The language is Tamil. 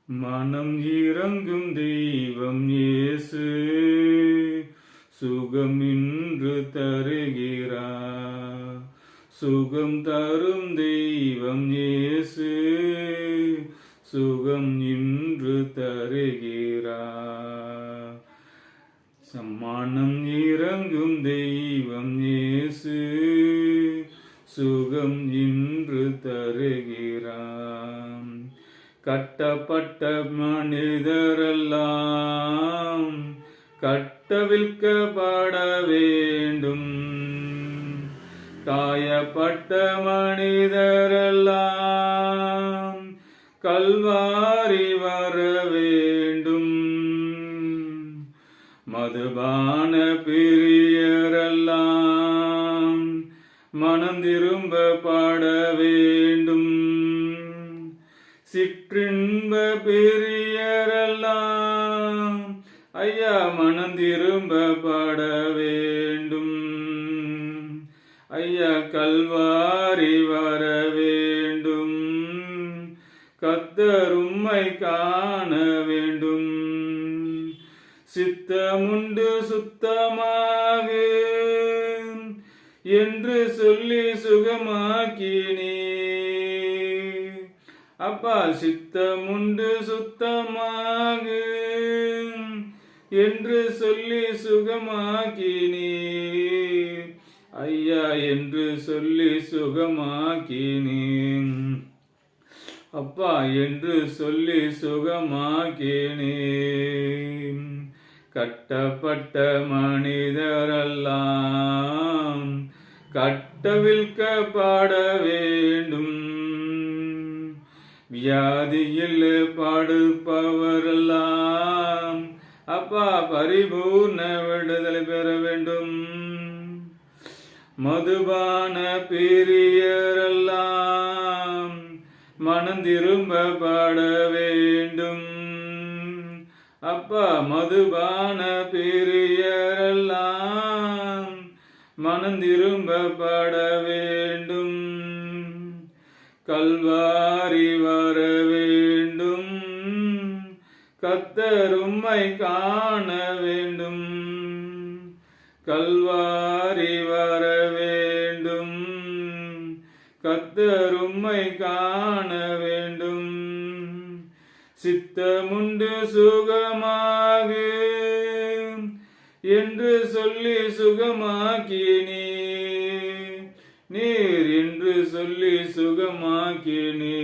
மனம் இறங்கும் தெய்வம் இயேசு, சுகம் இன்று தருகிறார். சுகம் தரும் தெய்வம் இயேசு, சுகம் இன்று தருகிறார். மனம் இறங்கும் தெய்வம் இயேசு, சுகம் இன்று தருகிறார். கட்டப்பட்ட மனிதரெல்லாம் கட்டவிழ்க்கப்பட வேண்டும். காயப்பட்ட மனிதரெல்லாம் கல்வாரி வர வேண்டும். மதுபான பிரியரெல்லாம் மனம் திரும்பப்பட வேண்டும். சிற்றின்ப பிரியரெல்லாம் ஐயா மனம் திரும்பப்பட வேண்டும். ஐயா கல்வாரி வர வேண்டும். கர்த்தர் உம்மை காண வேண்டும். சித்தமுண்டு சுத்தமாக என்று சொல்லி சுகமாக்கினீ. அப்பா சித்தமுண்டு சுத்தமாக என்று சொல்லி சுகமாக்கினீ. ஐயா என்று சொல்லி சுகமாக்கினீ. அப்பா என்று சொல்லி சுகமாக்கினீ. கட்டப்பட்ட மனிதரெல்லாம் கட்டவிழ்க்கப்பட வேண்டும். வியாதியில் பாடுபவரெல்லாம் அப்பா பரிபூர்ண விடுதலை பெற வேண்டும். மதுபான பிரியரெல்லாம் மனம் திரும்பப்பட வேண்டும். அப்பா மதுபான பிரியரெல்லாம் மனம் திரும்பப்பட வேண்டும். கல்வாரி வர வேண்டும். கர்த்தர் உம்மை காண வேண்டும். கல்வாரி வர வேண்டும். கர்த்தர் உம்மை காண வேண்டும். சித்தமுண்டு சுகமாக என்று சொல்லி சுகமாக்கினீ. நீர் என்று சொல்லி சுகமாக்கினீ.